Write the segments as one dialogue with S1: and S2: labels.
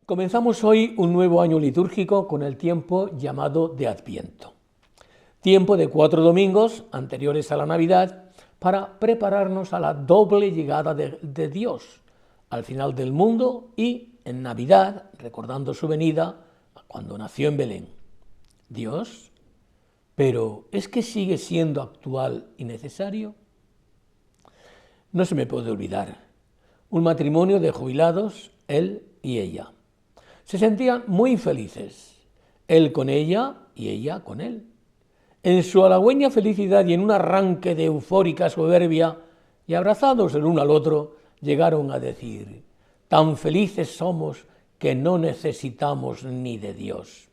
S1: Comenzamos hoy un nuevo año litúrgico con el tiempo llamado de Adviento. Tiempo de 4 domingos anteriores a la Navidad para prepararnos a la doble llegada de Dios al final del mundo y en Navidad, recordando su venida cuando nació en Belén. Dios, pero ¿es que sigue siendo actual y necesario? No se me puede olvidar. Un matrimonio de jubilados, él y ella. Se sentían muy felices, él con ella y ella con él. En su halagüeña felicidad y en un arranque de eufórica soberbia, y abrazados el uno al otro, llegaron a decir: tan felices somos que no necesitamos ni de Dios.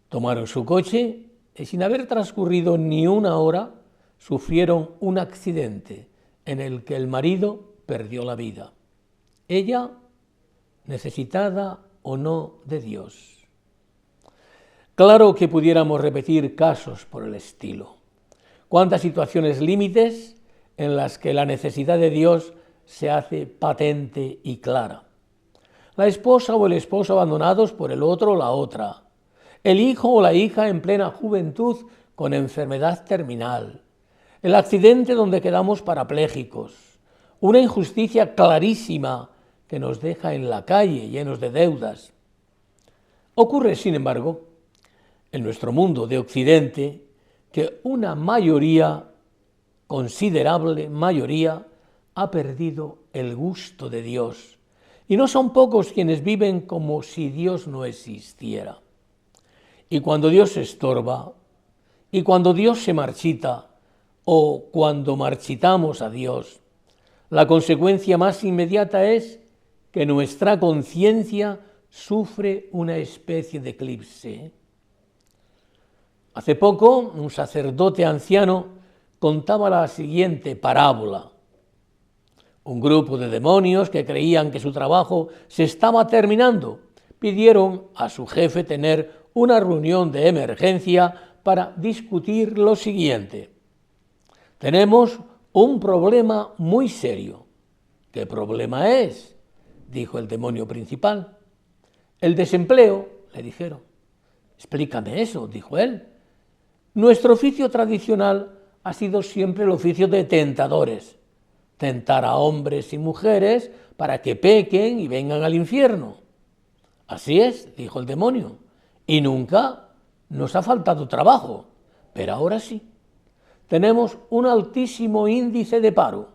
S1: Tomaron su coche y sin haber transcurrido ni una hora, sufrieron un accidente en el que el marido perdió la vida. Ella, necesitada o no de Dios. Claro que pudiéramos repetir casos por el estilo. ¿Cuántas situaciones límites en las que la necesidad de Dios se hace patente y clara? La esposa o el esposo abandonados por el otro o la otra. El hijo o la hija en plena juventud con enfermedad terminal. El accidente donde quedamos parapléjicos. Una injusticia clarísima que nos deja en la calle llenos de deudas. Ocurre, sin embargo, en nuestro mundo de Occidente, que una mayoría, considerable mayoría, ha perdido el gusto de Dios. Y no son pocos quienes viven como si Dios no existiera. Y cuando Dios se estorba, y cuando Dios se marchita, o cuando marchitamos a Dios, la consecuencia más inmediata es que nuestra conciencia sufre una especie de eclipse. Hace poco, un sacerdote anciano contaba la siguiente parábola. Un grupo de demonios que creían que su trabajo se estaba terminando pidieron a su jefe tener una reunión de emergencia para discutir lo siguiente. Tenemos un problema muy serio. ¿Qué problema es?, dijo el demonio principal. El desempleo, le dijeron. Explícame eso, dijo él. Nuestro oficio tradicional ha sido siempre el oficio de tentadores. Tentar a hombres y mujeres para que pequen y vengan al infierno. Así es, dijo el demonio. Y nunca nos ha faltado trabajo, pero ahora sí. Tenemos un altísimo índice de paro.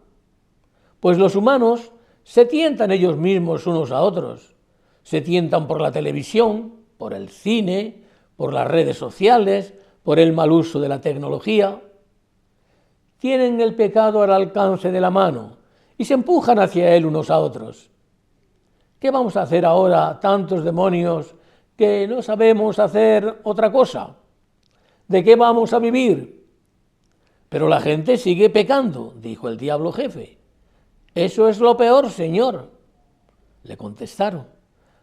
S1: Pues los humanos se tientan ellos mismos unos a otros. Se tientan por la televisión, por el cine, por las redes sociales, por el mal uso de la tecnología. Tienen el pecado al alcance de la mano y se empujan hacia él unos a otros. ¿Qué vamos a hacer ahora tantos demonios que no sabemos hacer otra cosa? ¿De qué vamos a vivir? Pero la gente sigue pecando, dijo el diablo jefe. Eso es lo peor, señor, le contestaron.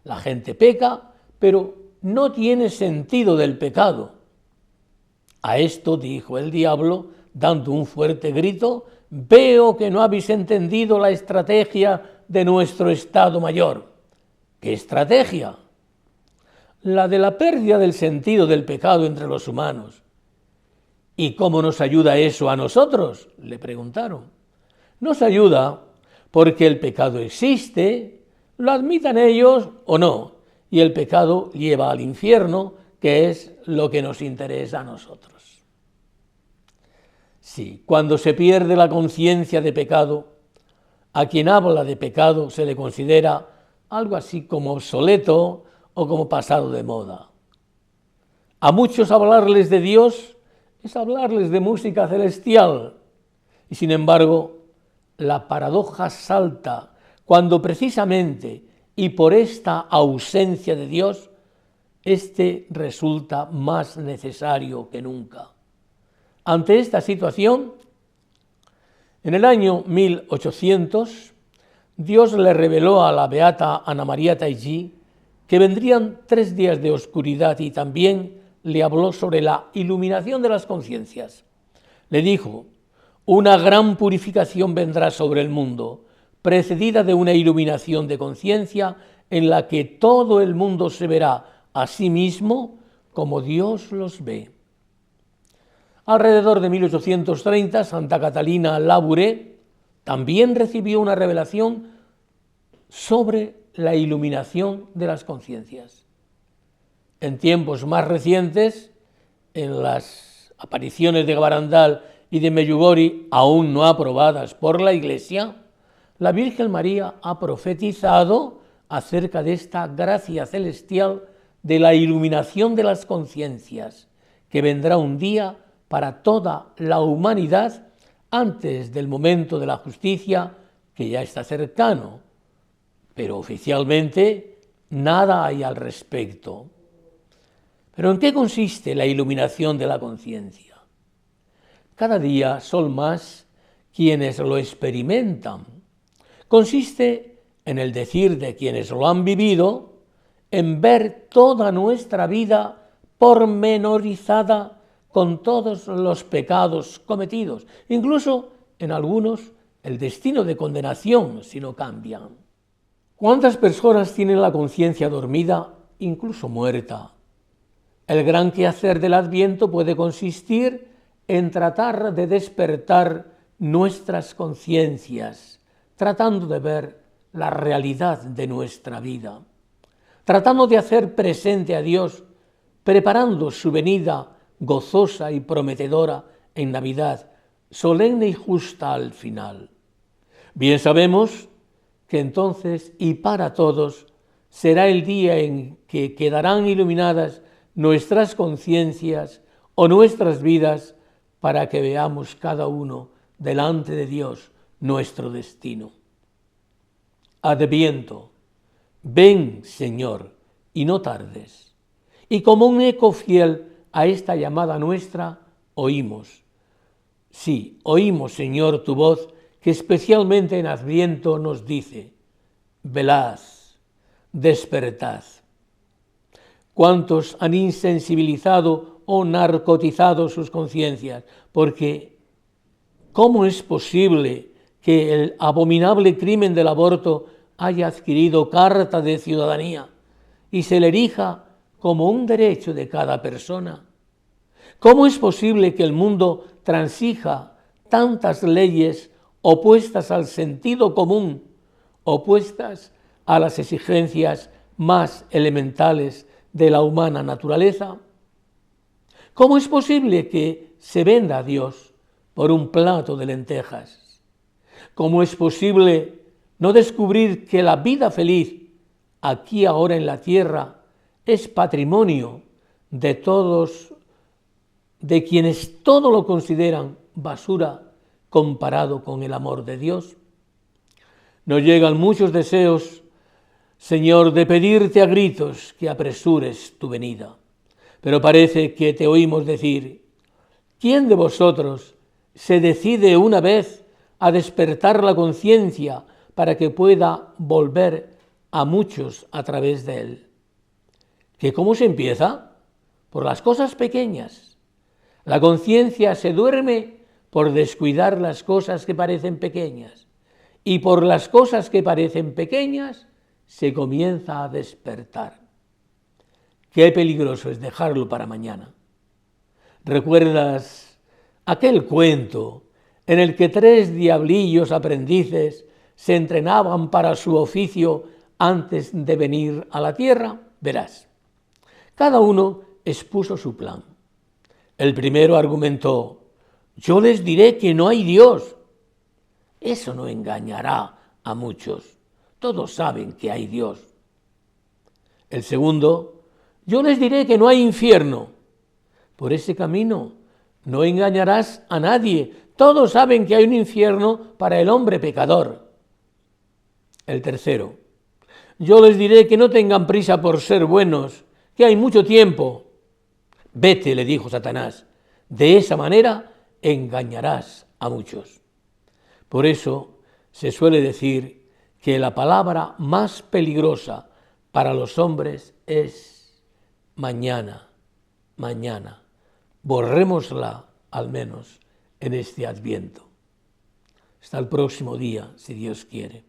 S1: La gente peca, pero no tiene sentido del pecado. A esto dijo el diablo, dando un fuerte grito: veo que no habéis entendido la estrategia de nuestro Estado Mayor. ¿Qué estrategia? La de la pérdida del sentido del pecado entre los humanos. ¿Y cómo nos ayuda eso a nosotros?, le preguntaron. Nos ayuda porque el pecado existe, lo admitan ellos o no, y el pecado lleva al infierno, que es lo que nos interesa a nosotros. Sí, cuando se pierde la conciencia de pecado, a quien habla de pecado se le considera algo así como obsoleto o como pasado de moda. A muchos hablarles de Dios es hablarles de música celestial, y sin embargo, la paradoja salta cuando precisamente y por esta ausencia de Dios, este resulta más necesario que nunca. Ante esta situación, en el año 1800, Dios le reveló a la beata Ana María Taigí que vendrían 3 días de oscuridad y también le habló sobre la iluminación de las conciencias. Le dijo: una gran purificación vendrá sobre el mundo, precedida de una iluminación de conciencia en la que todo el mundo se verá a sí mismo como Dios los ve. Alrededor de 1830, Santa Catalina Labouré también recibió una revelación sobre la iluminación de las conciencias. En tiempos más recientes, en las apariciones de Barandal y de Medjugorje, aún no aprobadas por la Iglesia, la Virgen María ha profetizado acerca de esta gracia celestial de la iluminación de las conciencias, que vendrá un día para toda la humanidad antes del momento de la justicia, que ya está cercano, pero oficialmente nada hay al respecto. ¿Pero en qué consiste la iluminación de la conciencia? Cada día son más quienes lo experimentan. Consiste en el decir de quienes lo han vivido, en ver toda nuestra vida pormenorizada con todos los pecados cometidos, incluso en algunos el destino de condenación si no cambian. ¿Cuántas personas tienen la conciencia dormida, incluso muerta? El gran quehacer del Adviento puede consistir en tratar de despertar nuestras conciencias, tratando de ver la realidad de nuestra vida, tratando de hacer presente a Dios, preparando su venida gozosa y prometedora en Navidad, solemne y justa al final. Bien sabemos que entonces y para todos será el día en que quedarán iluminadas nuestras conciencias o nuestras vidas para que veamos cada uno delante de Dios nuestro destino. Adviento, ven Señor, y no tardes. Y como un eco fiel a esta llamada nuestra, oímos. Sí, oímos, Señor, tu voz, que especialmente en Adviento nos dice, velad, despertad. ¿Cuántos han insensibilizado o narcotizado sus conciencias? Porque, ¿cómo es posible que el abominable crimen del aborto haya adquirido carta de ciudadanía y se le erija como un derecho de cada persona? ¿Cómo es posible que el mundo transija tantas leyes opuestas al sentido común, opuestas a las exigencias más elementales de la humana naturaleza? ¿Cómo es posible que se venda a Dios por un plato de lentejas? ¿Cómo es posible no descubrir que la vida feliz, aquí ahora en la tierra, es patrimonio de todos, de quienes todo lo consideran basura comparado con el amor de Dios? Nos llegan muchos deseos, Señor, de pedirte a gritos que apresures tu venida. Pero parece que te oímos decir, ¿quién de vosotros se decide una vez a despertar la conciencia para que pueda volver a muchos a través de él? ¿Que cómo se empieza? Por las cosas pequeñas. La conciencia se duerme por descuidar las cosas que parecen pequeñas, y por las cosas que parecen pequeñas se comienza a despertar. Qué peligroso es dejarlo para mañana. ¿Recuerdas aquel cuento en el que 3 diablillos aprendices se entrenaban para su oficio antes de venir a la tierra? Verás, cada uno expuso su plan. El primero argumentó, yo les diré que no hay Dios. Eso no engañará a muchos. Todos saben que hay Dios. El segundo, yo les diré que no hay infierno. Por ese camino no engañarás a nadie. Todos saben que hay un infierno para el hombre pecador. El tercero, yo les diré que no tengan prisa por ser buenos, que hay mucho tiempo. Vete, le dijo Satanás, de esa manera engañarás a muchos. Por eso se suele decir que la palabra más peligrosa para los hombres es mañana, mañana. Borrémosla al menos en este Adviento. Hasta el próximo día, si Dios quiere.